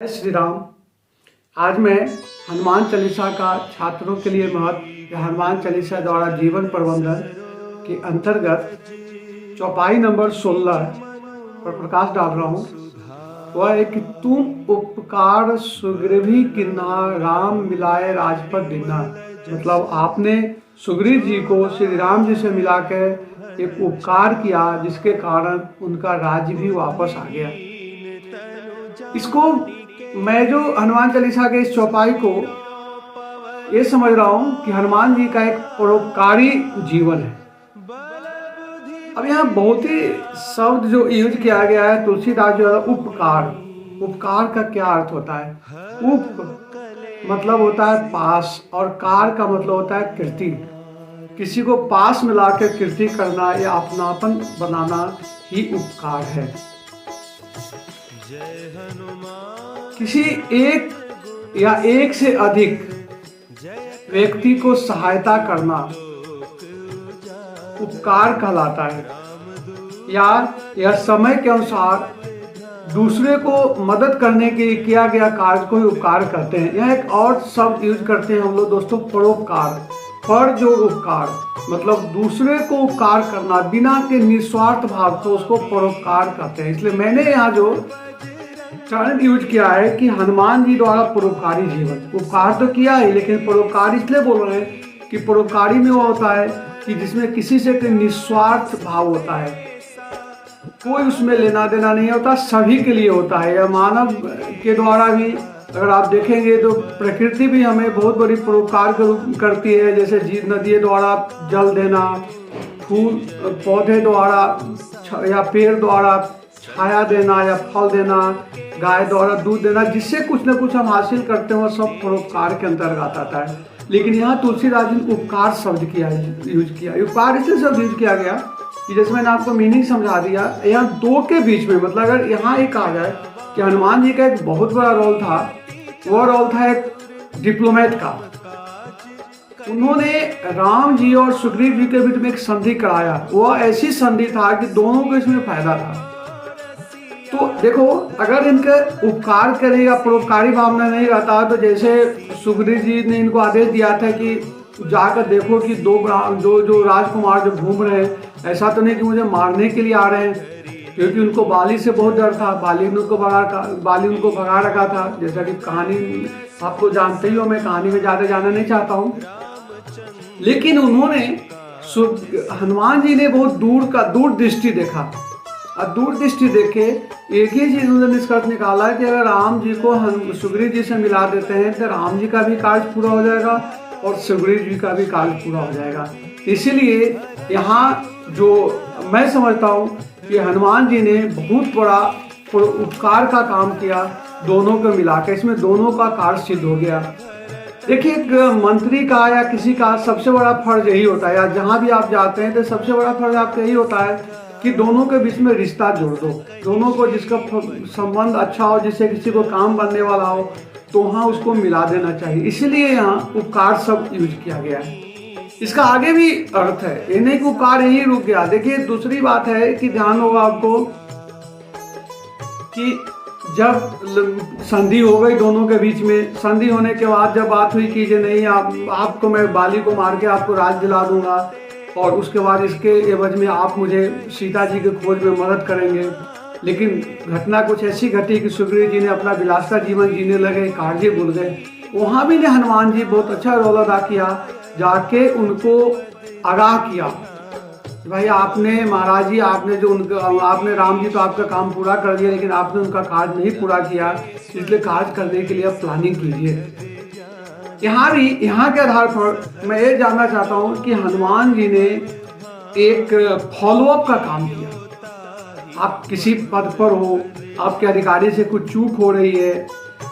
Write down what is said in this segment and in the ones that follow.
जय श्री राम। आज मैं हनुमान चालीसा का छात्रों के लिए महत्व या हनुमान चालीसा द्वारा जीवन प्रबंधन के अंतर्गत चौपाई नंबर 16 पर प्रकाश डाल रहा हूँ। वह है कि तुम उपकार सुग्रीवी किन्हा राम मिलाए राजपद दीन्हा। मतलब आपने सुग्रीव जी को श्री राम जी से मिलाकर एक उपकार किया जिसके कारण उनका राज्य भी वापस आ गया। इसको मैं जो हनुमान चालीसा के इस चौपाई को ये समझ रहा हूँ कि हनुमान जी का एक परोपकारी जीवन है। अब यहाँ बहुत ही शब्द जो यूज किया गया है, तुलसीदास जो है उपकार। उपकार का क्या अर्थ होता है? उप मतलब होता है पास और कार का मतलब होता है कृति। किसी को पास मिलाकर कृति करना या अपनापन बनाना ही उपकार है। किसी एक या एक से अधिक व्यक्ति को सहायता करना उपकार कहलाता है, या यह समय के अनुसार दूसरे को मदद करने के लिए किया गया कार्य को ही उपकार करते हैं। यह एक और शब्द यूज करते हैं हम लोग दोस्तों, परोपकार। पर जो उपकार मतलब दूसरे को उपकार करना बिना के निस्वार्थ भाव को उसको परोपकार कहते हैं। इसलिए मैंने यहाँ जो टर्म यूज किया है कि हनुमान जी द्वारा परोपकारी जीवन। उपकार तो किया ही, लेकिन परोपकार इसलिए बोल रहे हैं कि परोपकारी में वो होता है कि जिसमें किसी से कोई निस्वार्थ भाव होता है, कोई उसमें लेना देना नहीं होता, सभी के लिए होता है। या मानव के द्वारा भी अगर आप देखेंगे तो प्रकृति भी हमें बहुत बड़ी परोपकार करती है। जैसे नदियों द्वारा जल देना, फूल पौधे द्वारा या पेड़ द्वारा छाया देना या फल देना, गाय द्वारा दूध देना, जिससे कुछ ना कुछ हम हासिल करते हैं, वो सब परोपकार के अंतर्गत आता है। लेकिन यहाँ तुलसीदास जी ने उपकार शब्द यूज किया। उपकार इसलिए शब्द यूज किया गया कि जैसे मैंने आपको मीनिंग समझा दिया। यहाँ दो के बीच में मतलब अगर यहाँ एक आ जाए कि हनुमान जी का एक बहुत बड़ा रोल था, वो रोल था एक डिप्लोमेट का। उन्होंने राम जी और सुग्रीव जी के बीच में एक संधि कराया। वो ऐसी संधि था कि दोनों को इसमें फायदा था। तो देखो, अगर इनके उपकार करे या परोपकारी भावना नहीं रहता तो जैसे सुग्रीव जी ने इनको आदेश दिया था कि जाकर देखो कि जो राजकुमार जो घूम रहे हैं, ऐसा तो नहीं कि मुझे मारने के लिए आ रहे हैं, क्योंकि उनको बाली से बहुत डर था। बाली उनको भगा रखा था। जैसा कि कहानी आपको जानते ही हो, मैं कहानी में ज्यादा जाना नहीं चाहता हूँ। लेकिन उन्होंने हनुमान जी ने बहुत दूर दृष्टि देखा और दूर दृष्टि देखे एक ही चीज उन्होंने निष्कर्ष निकाला कि अगर राम जी को हम सुग्रीव जी से मिला देते हैं तो राम जी का भी कार्य पूरा हो जाएगा और सुग्रीव जी का भी कार्य पूरा हो जाएगा। इसीलिए यहाँ जो मैं समझता हूँ कि हनुमान जी ने बहुत बड़ा उपकार का काम किया, दोनों को मिलाकर। इसमें दोनों का कार्य सिद्ध हो गया। देखिए, एक मंत्री का या किसी का सबसे बड़ा फर्ज यही होता है, या जहाँ भी आप जाते हैं तो सबसे बड़ा फर्ज आपका यही होता है कि दोनों के बीच में रिश्ता जोड़ दो। दोनों को जिसका संबंध अच्छा हो, जिससे किसी को काम बनने वाला हो, तो वहाँ उसको मिला देना चाहिए। इसीलिए यहाँ उपकार शब्द यूज किया गया है। इसका आगे भी अर्थ है, ये नहीं कि उपकार यही रुक गया। देखिए, दूसरी बात है कि ध्यान होगा आपको कि जब संधि हो गई दोनों के बीच में, संधि होने के बाद जब बात हुई कि नहीं आपको मैं बाली को मार के आपको राज दिला दूंगा और उसके बाद इसके एवज में आप मुझे सीता जी के खोज में मदद करेंगे। लेकिन घटना कुछ ऐसी घटी कि सुग्रीव जी ने अपना विलासिता जीवन जीने लगे, कार्य भूल गए। वहाँ भी ने हनुमान जी बहुत अच्छा रोल अदा किया, जाके उनको आगाह किया भाई आपने महाराज जी आपने राम जी तो आपका काम पूरा कर दिया, लेकिन आपने उनका कार्य नहीं पूरा किया, इसलिए कार्य करने के लिए आप प्लानिंग कीजिए। यहाँ के आधार पर मैं ये जानना चाहता हूँ कि हनुमान जी ने एक फॉलोअप का काम किया। आप किसी पद पर हो, आपके अधिकारी से कुछ चूक हो रही है,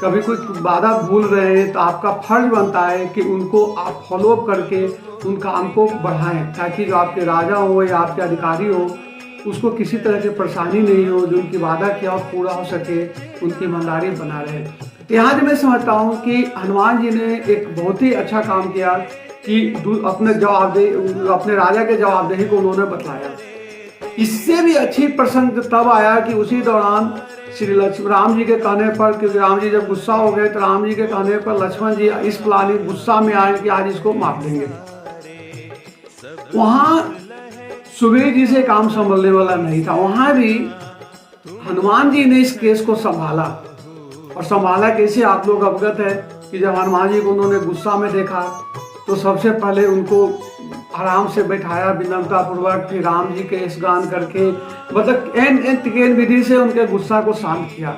कभी कुछ बाधा भूल रहे हैं, तो आपका फर्ज बनता है कि उनको आप फॉलोअप करके उन काम को बढ़ाएं, ताकि जो आपके राजा हो या आपके अधिकारी हो उसको किसी तरह की परेशानी नहीं हो, जो उनकी वादा किया हो पूरा हो सके, उनकी ईमानदारी बना रहे। यहाँ से मैं समझता हूँ कि हनुमान जी ने एक बहुत ही अच्छा काम किया कि अपने राजा के जवाबदेही को उन्होंने बतलाया। इससे भी अच्छी प्रसंग तब आया कि उसी दौरान श्री लक्ष्मण राम जी के कहने पर, क्योंकि राम जी जब गुस्सा हो गए तो राम जी के कहने पर लक्ष्मण जी इस प्लानिंग गुस्सा में आए कि आज इसको मार देंगे। वहां सुग्रीव जी से काम संभलने वाला नहीं था, वहां भी हनुमान जी ने इस केस को संभाला। और संभाला कैसे आप लोग अवगत है कि जब हनुमान जी को उन्होंने गुस्सा में देखा तो सबसे पहले उनको आराम से बैठाया विनम्रता पूर्वक, फिर राम जी के इस गान करके मतलब एन विधि से उनके गुस्सा को शांत किया।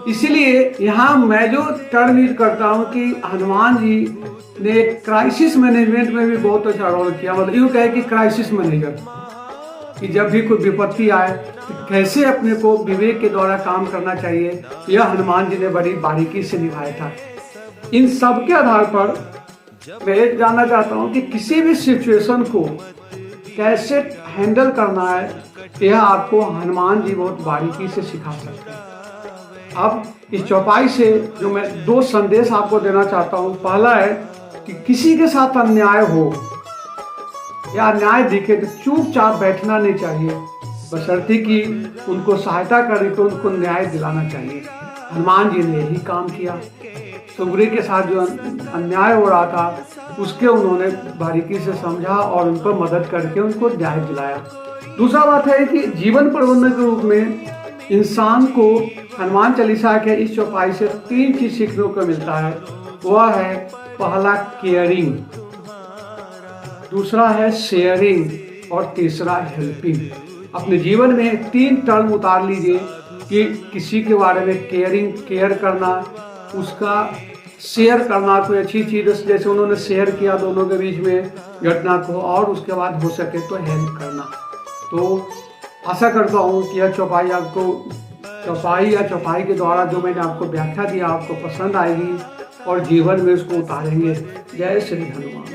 इसीलिए यहाँ मैं जो टर्म यूज करता हूँ कि हनुमान जी ने क्राइसिस मैनेजमेंट में भी बहुत अच्छा रोल किया। मतलब यूँ कहे कि क्राइसिस मैनेजर, कि जब भी कोई विपत्ति आए तो कैसे अपने को विवेक के द्वारा काम करना चाहिए, यह हनुमान जी ने बड़ी बारीकी से निभाया था। इन सब के आधार पर मैं ये जानना चाहता हूँ कि किसी भी सिचुएशन को कैसे हैंडल करना है, यह आपको हनुमान जी बहुत बारीकी से सिखा सकते हैं। अब इस चौपाई से जो मैं 2 संदेश आपको देना चाहता हूँ। पहला है कि किसी के साथ अन्याय हो या अन्याय दिखे तो चुपचाप बैठना नहीं चाहिए, बशर्ते कि उनको सहायता करे तो उनको न्याय दिलाना चाहिए। हनुमान जी ने यही काम किया। सुग्रीव के साथ जो अन्याय हो रहा था उसके उन्होंने बारीकी से समझा और उन पर मदद करके उनको न्याय दिलाया। दूसरा बात है कि जीवन प्रबंधन के रूप में इंसान को हनुमान चालीसा के इस चौपाई से 3 चीज सीखने को मिलता है। वह है पहला केयरिंग, दूसरा है शेयरिंग और तीसरा हेल्पिंग। अपने जीवन में 3 टर्म उतार लीजिए कि किसी के बारे में केयर करना, उसका शेयर करना, कोई अच्छी चीज़ जैसे उन्होंने शेयर किया दोनों के बीच में घटना को, और उसके बाद हो सके तो हेल्प करना। तो आशा करता हूँ कि यह चौपाई आपको चौपाई के द्वारा जो मैंने आपको व्याख्या दिया आपको पसंद आएगी और जीवन में उसको उतारेंगे। जय श्री हनुमान।